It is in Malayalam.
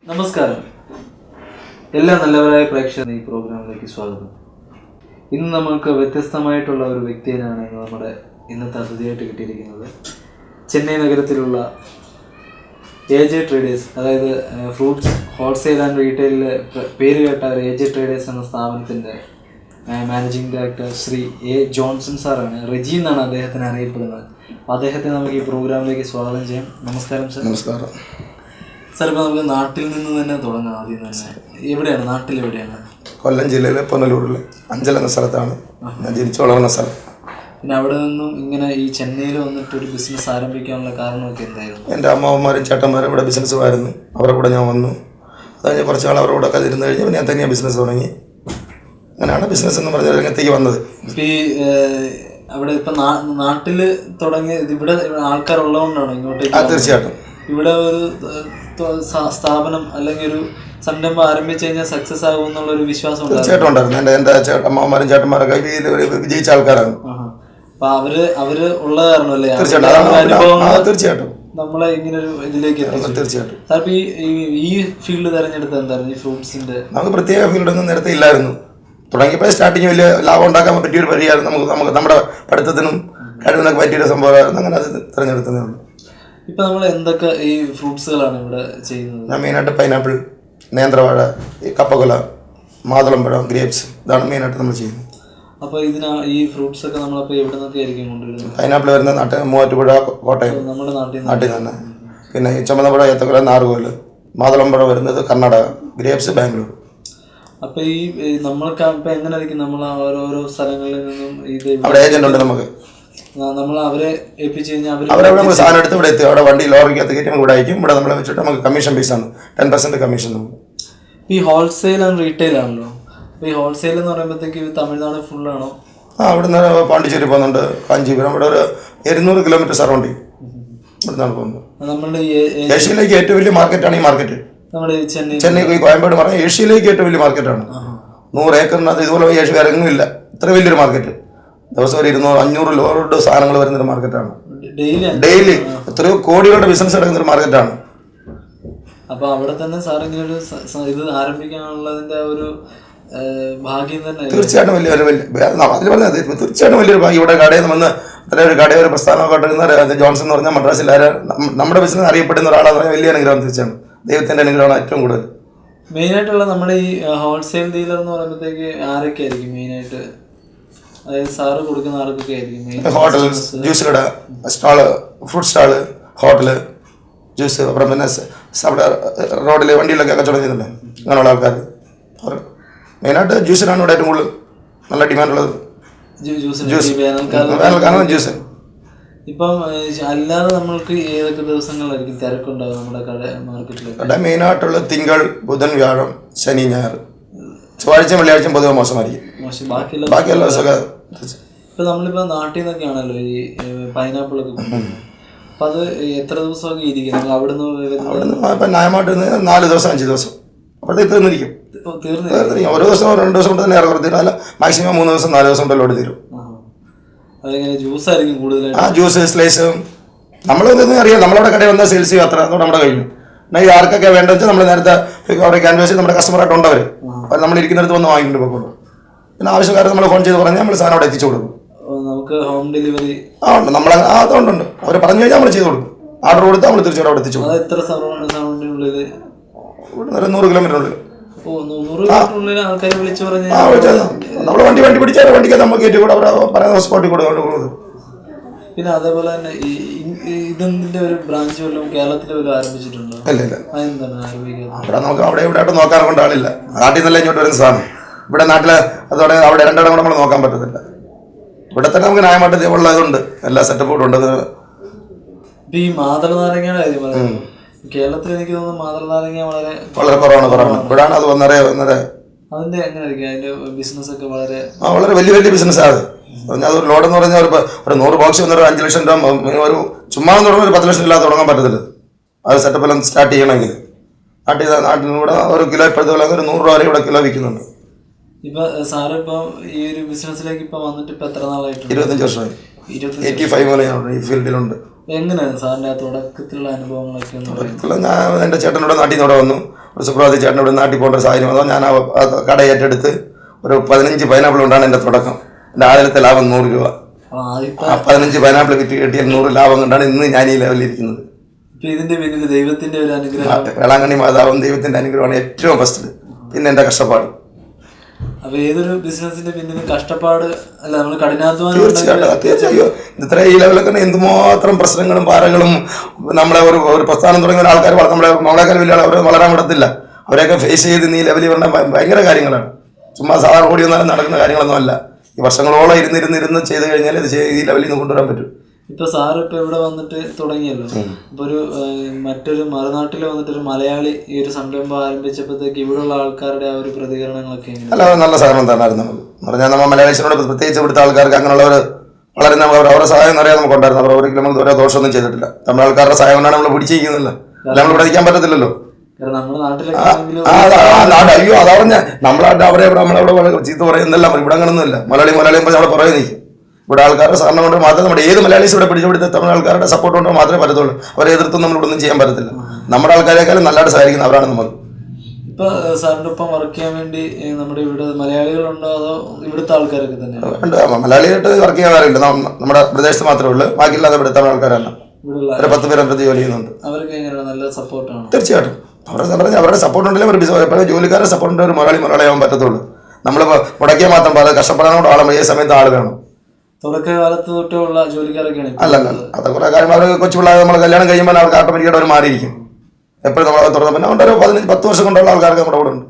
നമസ്കാരം, എല്ലാ നല്ലവരായ പ്രേക്ഷകർ ഈ പ്രോഗ്രാമിലേക്ക് സ്വാഗതം. ഇന്ന് നമുക്ക് വ്യത്യസ്തമായിട്ടുള്ള ഒരു വ്യക്തിയാണ് നമ്മുടെ ഇന്നത്തെ അതിഥിയായിട്ട് കിട്ടിയിരിക്കുന്നത്. ചെന്നൈ നഗരത്തിലുള്ള AJ ട്രേഡേഴ്സ്, അതായത് ഫ്രൂട്ട്സ് ഹോൾസെയിൽ ആൻഡ് റീറ്റെയിലിൽ പേര് കേട്ട ഒരു AJ ട്രേഡേഴ്സ് എന്ന സ്ഥാപനത്തിൻ്റെ managing director Shri A. Johnson സാറാണ്. റെജി എന്നാണ് അദ്ദേഹത്തിന് അറിയപ്പെടുന്നത്. അപ്പോൾ അദ്ദേഹത്തെ നമുക്ക് ഈ പ്രോഗ്രാമിലേക്ക് സ്വാഗതം ചെയ്യാം. നമസ്കാരം സാർ. നമസ്കാരം സാർ. ഇപ്പോൾ നമുക്ക് നാട്ടിൽ നിന്ന് തന്നെ തുടങ്ങാം. ആദ്യം തന്നെ എവിടെയാണ്, നാട്ടിൽ എവിടെയാണ്? കൊല്ലം ജില്ലയിലെ പൊന്നലൂരിൽ അഞ്ചൽ എന്ന സ്ഥലത്താണ് ഞാൻ ജനിച്ചു വളർന്ന സ്ഥലം. പിന്നെ അവിടെ നിന്നും ഇങ്ങനെ ഈ ചെന്നൈയിൽ വന്നിട്ട് ഒരു ബിസിനസ് ആരംഭിക്കാനുള്ള കാരണമൊക്കെ എന്തായിരുന്നു? എൻ്റെ അമ്മാവന്മാരും ചേട്ടന്മാരും ഇവിടെ ബിസിനസ്സുമായിരുന്നു. അവരുടെ കൂടെ ഞാൻ വന്നു. അത് കഴിഞ്ഞ് കുറച്ച് നാൾ അവരുടെ കൂടെ ഇരുന്ന് കഴിഞ്ഞപ്പോൾ ഞാൻ തന്നെയാണ് ബിസിനസ് തുടങ്ങി. അങ്ങനെയാണ് ബിസിനസ് എന്ന് പറഞ്ഞ രംഗത്തേക്ക് വന്നത്. ഇപ്പം ഈ അവിടെ ഇപ്പം നാട്ടിൽ തുടങ്ങിയത് ഇവിടെ ആൾക്കാരുള്ളതുകൊണ്ടാണോ ഇങ്ങോട്ടേക്ക്? തീർച്ചയായിട്ടും. ഇവിടെ ഒരു സ്ഥാപനം അല്ലെങ്കിൽ ഒരു സംരംഭം ആരംഭിച്ചു കഴിഞ്ഞാൽ സക്സസ് ആകും എന്നുള്ളൊരു വിശ്വാസം തീർച്ചയായിട്ടും ഉണ്ടായിരുന്നു. എൻ്റെ അമ്മാവന്മാരും ചേട്ടന്മാരൊക്കെ വിജയിച്ച ആൾക്കാരാണ്. അപ്പൊ അവര് ഉള്ള കാരണമല്ലേ തീർച്ചയായിട്ടും നമ്മളെ ഇങ്ങനെ ഒരു ഇതിലേക്ക് തീർച്ചയായിട്ടും. സാർ, ഈ ഫീൽഡ് തെരഞ്ഞെടുത്ത് എന്തായിരുന്നു? ഈ ഫ്രൂട്ട്സിന്റെ നമുക്ക് പ്രത്യേക ഫീൽഡൊന്നും നേരത്തെ ഇല്ലായിരുന്നു. തുടങ്ങിയപ്പോൾ സ്റ്റാർട്ടിങ് വലിയ ലാഭം ഉണ്ടാക്കാൻ പറ്റിയൊരു പരിഹാരം നമുക്ക് നമ്മുടെ പഠിത്തത്തിനും കഴിവിനൊക്കെ പറ്റിയൊരു സംഭവമായിരുന്നു. അങ്ങനെ അത് തിരഞ്ഞെടുത്തതേ ഉള്ളൂ. ഇപ്പൊ നമ്മൾ എന്തൊക്കെ ഈ ഫ്രൂട്ട്സുകളാണ് ഇവിടെ ചെയ്യുന്നത്? ഞാൻ മെയിനായിട്ട് പൈനാപ്പിൾ, നേന്ത്രവാഴ, കപ്പക്കൊല, മാതളമ്പഴം, ഗ്രേപ്സ്, ഇതാണ് മെയിനായിട്ട് നമ്മൾ ചെയ്യുന്നത്. അപ്പോൾ ഈ ഫ്രൂട്ട്സ് ഒക്കെ നമ്മളപ്പോൾ എവിടെ നിന്നൊക്കെ ആയിരിക്കും കൊണ്ടുവരുന്നത്? പൈനാപ്പിൾ വരുന്ന നാട്ടിൽ മൂവാറ്റുപുഴ, കോട്ടയം, നമ്മുടെ നാട്ടിൽ തന്നെ. പിന്നെ ഈ ചുമന്നപ്പുഴ, ഏത്തക്കൊല, നാറുകോല്. മാതളമ്പഴം വരുന്നത് കർണാടക, ഗ്രേപ്സ് ബാംഗ്ലൂർ. അപ്പോൾ ഈ നമ്മൾക്ക് ഇപ്പം എങ്ങനെ ആയിരിക്കും നമ്മൾ ഓരോരോ സ്ഥലങ്ങളിൽ നിന്നും ഇത് അവിടെ ഏജന്റ് ഉണ്ട് നമുക്ക്. നമ്മൾ അവരെ ഏൽപ്പിച്ചു കഴിഞ്ഞാൽ അവരെ നമുക്ക് സാധനം എടുത്ത് ഇവിടെ എത്തി. അവിടെ വണ്ടി ലോറിക്കകത്ത് കയറ്റി നമുക്ക് ഇവിടെ അയക്കും. ഇവിടെ നമ്മളെ വെച്ചിട്ട് നമുക്ക് കമ്മീഷൻ ബേസാണ്, 10% കമ്മീഷൻ. ഈ ഹോൾസെയിൽ ആൻഡ് റീറ്റെയിൽ ആണല്ലോ. അപ്പോൾ ഈ ഹോൾസെയിൽ എന്ന് പറയുമ്പോഴത്തേക്ക് തമിഴ്നാട് ഫുള്ളാണോ? ഇവിടെ നിന്ന് പാണ്ടിച്ചേരി പോകുന്നുണ്ട്, കാഞ്ചീപുരം. ഇവിടെ ഒരു 200 കിലോമീറ്റർ സറൗണ്ടിങ് ഇവിടെ നിന്നാണ് പോകുന്നത്. നമ്മളുടെ ഏഷ്യയിലേക്ക് ഏറ്റവും വലിയ മാർക്കറ്റാണ് ഈ മാർക്കറ്റ്. നമ്മുടെ ചെന്നൈ കോയമ്പേട് പറഞ്ഞാൽ ഏഷ്യയിലേക്ക് ഏറ്റവും വലിയ മാർക്കറ്റാണ്. 100 ഏക്കറിനകത്ത് ഇതുപോലെ ഏഷ്യ ഇറങ്ങുന്നില്ല. ഇത്ര വലിയൊരു മാർക്കറ്റ്. ദിവസം ഒരു 200-500 ലോഡ് സാധനങ്ങൾ വരുന്നൊരു മാർക്കറ്റാണ്. ഡെയിലി എത്രയോ കോടികളുടെ ബിസിനസ് നടക്കുന്നൊരു മാർക്കറ്റാണ്. അപ്പൊ അവിടെ തന്നെ സാർ ഇങ്ങനെ ഒരു ഇത് ആരംഭിക്കാനുള്ളതിന്റെ ഒരു ഭാഗ്യം തന്നെ. തീർച്ചയായിട്ടും തീർച്ചയായിട്ടും വലിയൊരു ഭാഗ്യം. ഇവിടെ കടയിൽ നിന്ന് വന്ന് ഒരു കടയിൽ ഒരു പ്രസ്ഥാനമൊക്കെ ഇട്ടിരുന്ന ജോൺസൺ എന്ന് പറഞ്ഞാൽ മദ്രാസിൽ നമ്മുടെ ബിസിനസ് അറിയപ്പെടുന്ന ഒരാളെന്ന് പറഞ്ഞാൽ വലിയ അനുഗ്രഹം. തീർച്ചയാണ് ദൈവത്തിന്റെ അനുഗ്രഹമാണ് ഏറ്റവും കൂടുതൽ. മെയിനായിട്ടുള്ള നമ്മുടെ ഈ ഹോൾസെയിൽ ഡീലർ എന്ന് പറയുമ്പോഴത്തേക്ക് ആരൊക്കെ ആയിരിക്കും മെയിനായിട്ട്? അതായത് സാറ് കൊടുക്കുന്ന ആർക്കൊക്കെ ആയിരിക്കും? ഹോട്ടൽ, ജ്യൂസ് കട, stall, fruit stall, hotel, juice, അപ്പുറം പിന്നെ അവിടെ റോഡിൽ വണ്ടിയിലൊക്കെ കച്ചവടം ചെയ്യുന്നില്ലേ, അങ്ങനെയുള്ള ആൾക്കാർ. മെയിനായിട്ട് ജ്യൂസിനാണ് ഇവിടെ ഏറ്റവും കൂടുതൽ നല്ല ഡിമാൻഡുള്ളത്. വേനൽക്കാലം ജ്യൂസ്. ഇപ്പം അല്ലാതെ നമ്മൾക്ക് ഏതൊക്കെ ദിവസങ്ങളിലായിരിക്കും തിരക്കുണ്ടാവും നമ്മുടെ കട മാർക്കറ്റിൽ? കട മെയിനായിട്ടുള്ള തിങ്കൾ, ബുധൻ, വ്യാഴം, ശനി, ഞായർ. ചൊവ്വാഴ്ച വെള്ളിയാഴ്ച പൊതുവെ മോശമായിരിക്കും. ബാക്കിയുള്ള ദിവസമൊക്കെ. ഇപ്പം നമ്മളിപ്പോൾ നാട്ടിൽ നിന്നൊക്കെയാണല്ലോ ഈ പൈനാപ്പിളൊക്കെ കൊണ്ടുവരുന്നത്. അപ്പം അത് എത്ര ദിവസമൊക്കെ ഇരിക്കും? നമ്മൾ അവിടുന്ന് ഇപ്പം ന്യായമായിട്ട് 4 ദിവസം 5 ദിവസം അപ്പോഴത്തേക്ക് തീർന്നിരിക്കും. ഓരോ ദിവസം 2 ദിവസം കൊണ്ട് തന്നെ ഇറങ്ങി. അല്ല, മാക്സിമം 3 ദിവസം 4 ദിവസം കൊണ്ട് ലോഡ് തീരും. അതെങ്ങനെ ജ്യൂസ് ആയിരിക്കും കൂടുതലായിട്ട്? Juice, slice. നമ്മളൊന്നും അറിയാം. നമ്മളവിടെ കടയിൽ വന്നാൽ സെയിൽസ് ചെയ്യും. അത്ര അതോടെ നമ്മുടെ കഴിഞ്ഞു. എന്നാൽ ഈ ആർക്കൊക്കെ വേണ്ടത് വെച്ചാൽ നമ്മൾ നേരത്തെ അവിടെ ക്യാൻവാസ് നമ്മുടെ കസ്റ്റമറായിട്ട് ഉണ്ടവർ നമ്മൾ ഇരിക്കുന്നിടത്ത് വന്ന് വാങ്ങിക്കൊണ്ട് പോയിക്കോളൂ. പിന്നെ ആവശ്യക്കാരെ നമ്മൾ ഫോൺ ചെയ്ത് പറഞ്ഞാൽ നമ്മൾ സാധനം അവിടെ എത്തിച്ചു കൊടുക്കും. നമുക്ക് ഹോം ഡെലിവറി ഉണ്ട്. നമ്മൾ അതുകൊണ്ടുണ്ട്. അവർ പറഞ്ഞു കഴിഞ്ഞാൽ നമ്മൾ ചെയ്ത് കൊടുക്കും. ഓർഡർ കൊടുത്താൽ നമ്മൾ തീർച്ചയായിട്ടും അവിടെ എത്തിച്ചു കൊടുക്കും. എത്ര സറൗണ്ടിനുള്ളിൽ? ഇവിടെ 100 കിലോമീറ്ററിനുള്ളിൽ. ആൾക്കാരെ വിളിച്ചു പറഞ്ഞാൽ നമ്മൾ വണ്ടി പിടിച്ചാൽ വണ്ടിക്ക് നമുക്ക് കയറ്റി കൂടെ അവിടെ പറയുന്ന സ്പോട്ടിൽ കൊടുക്കും. പിന്നെ അതേപോലെ തന്നെ ഇതിന്റെ ഒരു ബ്രാഞ്ച് വല്ലതും കേരളത്തിൽ വല്ലതും ആരംഭിച്ചിട്ടുണ്ടോ? ഇല്ല ഇല്ല. അതെന്താണ് ആരംഭിക്കുന്നത്? ഇവിടെ നമുക്ക് അവിടെ ഇവിടെ ആയിട്ട് നോക്കാൻ കൊണ്ട് ആളില്ല. നാട്ടിൽ നിന്നല്ല ഇങ്ങോട്ട് വരുന്ന സാധനം. ഇവിടെ നാട്ടിൽ അതോടെ അവിടെ രണ്ടിടം കൂടെ നമ്മൾ നോക്കാൻ പറ്റത്തില്ല. ഇവിടെ തന്നെ നമുക്ക് ന്യായമായിട്ട് ഉള്ളതുണ്ട്, എല്ലാ സെറ്റപ്പും ഉണ്ട്. ഈ മാതള നാരങ്ങയുടെ കാര്യം പറയാം. കേരളത്തിൽ എനിക്ക് തോന്നുന്നു മാതള നാരങ്ങ വളരെ കുറവാണ്. ഇവിടാണ് അത് ഒന്നര അതിന്റെ എങ്ങനെയായിരിക്കും അതിന്റെ ബിസിനസ് ഒക്കെ? വളരെ വലിയ ബിസിനസ്സാണ് അത്. അതൊരു ലോഡെന്ന് പറഞ്ഞാൽ ഒരു 100 ബോക്സ് വന്നൊരു 5 ലക്ഷം രൂപ ഒരു ചുമ്മാ തുടങ്ങുന്ന ഒരു 10 ലക്ഷം ഇല്ലാതെ തുടങ്ങാൻ പറ്റത്തില്ല. അത് സെറ്റപ്പെല്ലാം സ്റ്റാർട്ട് ചെയ്യണമെങ്കിൽ നാട്ടിലൂടെ ഒരു കിലോ ഇപ്പോഴത്തെ ഒരു 100 രൂപ വരെ ഇവിടെ കിലോ വിൽക്കുന്നുണ്ട്. ഇപ്പൊ സാറ് ഇപ്പൊ ഈ ഒരു ബിസിനസ്സിലേക്ക് ഇപ്പൊ വന്നിട്ട് ഇപ്പൊ എത്ര നാളായിട്ട്? 25 വർഷമായി. 85 മുതൽ ഈ ഫീൽഡിലുണ്ട്. എങ്ങനെയാണ് സാറിന്റെ തുടക്കത്തിലുള്ള അനുഭവങ്ങളൊക്കെ? ഞാൻ എൻ്റെ ചേട്ടനോട് നാട്ടിൽ നിന്ന് ഇവിടെ വന്നു. സുപ്രഭാതി ചേട്ടൻ ഇവിടെ നാട്ടിൽ പോകേണ്ട ഒരു സാഹചര്യം അതോ ഞാൻ ആ കട ഏറ്റെടുത്ത് ഒരു 15 പൈനാപ്പിൾ കൊണ്ടാണ് എൻ്റെ തുടക്കം. എൻ്റെ ആദ്യത്തെ ലാഭം 100 രൂപ. ആ 15 പൈനാപ്പിൾ വിറ്റ് കിട്ടിയ 100 ലാഭം കൊണ്ടാണ് ഇന്ന് ഞാൻ ഈ ലെവലിരിക്കുന്നത്. ഇതിന്റെ പിന്നിൽ ദൈവത്തിന്റെ ഒരു അനുഗ്രഹം, വേളാങ്കണ്ണി മാതാവും ദൈവത്തിന്റെ അനുഗ്രഹമാണ് ഏറ്റവും ഫസ്റ്റ്. പിന്നെ എൻ്റെ കഷ്ടപ്പാട്. അപ്പൊ ഏതൊരു ബിസിനസിന്റെ പിന്നിലും കഷ്ടപ്പാട് അല്ല, നമ്മൾ കഠിനാധ്വാനം. തീർച്ചയായും ഇത്ര ഈ ലെവലൊക്കെ എന്തുമാത്രം പ്രശ്നങ്ങളും പാറകളും നമ്മളെ ഒരു പ്രസ്ഥാനം തുടങ്ങിയ ആൾക്കാർ നമ്മളെക്കാൾ വലിയ അവരെ വളരാൻ വിടത്തില്ല. അവരെയൊക്കെ ഫേസ് ചെയ്ത് ഈ ലെവലിൽ വരേണ്ട ഭയങ്കര കാര്യങ്ങളാണ്. ചുമ്മാ സാധാരണ കൂടി വന്നാലും നടക്കുന്ന കാര്യങ്ങളൊന്നും അല്ല. ഈ വർഷങ്ങളോളം ഇരുന്ന് ചെയ്ത് കഴിഞ്ഞാൽ ഇത് ഈ ലെവലിൽ നിന്ന് കൊണ്ടുവരാൻ പറ്റും. ഇപ്പൊ സാറ് ഇപ്പൊ ഇവിടെ വന്നിട്ട് തുടങ്ങിയല്ലോ. ഇപ്പൊ ഒരു മറ്റൊരു മറുനാട്ടിൽ വന്നിട്ട് ഒരു മലയാളി ഈ ഒരു സംരംഭം ആരംഭിച്ചപ്പോഴത്തേക്ക് ഇവിടെയുള്ള ആൾക്കാരുടെ ആ ഒരു പ്രതികരണങ്ങളൊക്കെ അല്ല, നല്ല സഹകരണം തന്നെയായിരുന്നു. നമുക്ക് എന്ന് പറഞ്ഞാൽ നമ്മൾ മലയാളീസിനോട് പ്രത്യേകിച്ച് ഇവിടുത്തെ ആൾക്കാർക്ക് അങ്ങനെയുള്ളവർ വളരെ അവരുടെ സഹായം അറിയാൻ നമുക്ക് ഉണ്ടായിരുന്നു. അവർ ഒരിക്കലും നമുക്ക് ഓരോ ദോഷമൊന്നും ചെയ്തിട്ടില്ല. തമിഴ് ആൾക്കാരുടെ സഹായം കൊണ്ടാണ് നമ്മൾ പിടിച്ചിരിക്കുന്നില്ല. നമ്മൾ ഇവിടെ നിൽക്കാൻ പറ്റത്തില്ലല്ലോ. അയ്യോ അതാ പറഞ്ഞ നമ്മളായിട്ട് നമ്മളവിടെ ചീത്ത പറയുന്നില്ല. ഇവിടെ അങ്ങനൊന്നുമില്ല. മലയാളിയും അവിടെ പുറകെ നിൽക്കും. ഇവിടെ ആൾക്കാരുടെ സഹകരണം കൊണ്ട് മാത്രമേ നമ്മുടെ ഏത് മലയാളീസ് ഇവിടെ പിടിച്ചെടുത്ത തമിഴ് ആൾക്കാരുടെ സപ്പോർട്ട് കൊണ്ട് മാത്രമേ പറ്റത്തുള്ളൂ. അവരെ എതിർത്തും നമ്മൾ ഇവിടെ ഒന്നും ചെയ്യാൻ പറ്റത്തില്ല. നമ്മുടെ ആൾക്കാരെക്കാളും നല്ലതായിട്ട് സഹായിക്കുന്ന അവരാണ് നമ്മൾ. ഇപ്പൊ സാറിന്റെ ഒപ്പം വർക്ക് ചെയ്യാൻ വേണ്ടി നമ്മുടെ ഇവിടെ മലയാളികളുണ്ടോ അതോ ഇവിടുത്തെ ആൾക്കാരൊക്കെ തന്നെ? മലയാളിയായിട്ട് വർക്ക് ചെയ്യാറില്ല. നമ്മുടെ പ്രദേശത്ത് മാത്രമേ ഉള്ളൂ. ബാക്കിയില്ലാതെ ഇവിടെ തമിഴ് ആൾക്കാരാണ്. ഒരു 10 പേരെ ജോലി ചെയ്യുന്നുണ്ട്. അവർക്ക് എങ്ങനെയാണ്? നല്ല സപ്പോർട്ടാണ്. തീർച്ചയായിട്ടും അവരുടെ സപ്പോർട്ട് ഉണ്ടെങ്കിൽ ഒരു ജോലിക്കാരുടെ സപ്പോർട്ട് ഉണ്ട്. ഒരു മലയാളിയാവാൻ പറ്റത്തുള്ളൂ. നമ്മൾ മുടക്കിയാൽ മാത്രം പോലെ കഷ്ടപ്പെടാനോട് ആളും ഏത് സമയത്ത് ആൾ വേണം. തുടക്കകാലത്ത് തൊട്ടുള്ള ജോലിക്കാരൊക്കെയാണ്. അല്ലല്ല, അത് കുറെ കാര്യം അവർ കൊച്ചു പിള്ളേർ നമ്മൾ കല്യാണം കഴിയുമ്പോൾ അവർക്ക് ഓട്ടോമാറ്റിക്കായിട്ട് അവർ മാറിയിരിക്കും. എപ്പോഴും നമ്മൾ തുറന്ന പിന്നെ ഒരു 10 വർഷം കൊണ്ടുള്ള ആൾക്കാർക്ക് നമ്മുടെ കൂടെ ഉണ്ട്.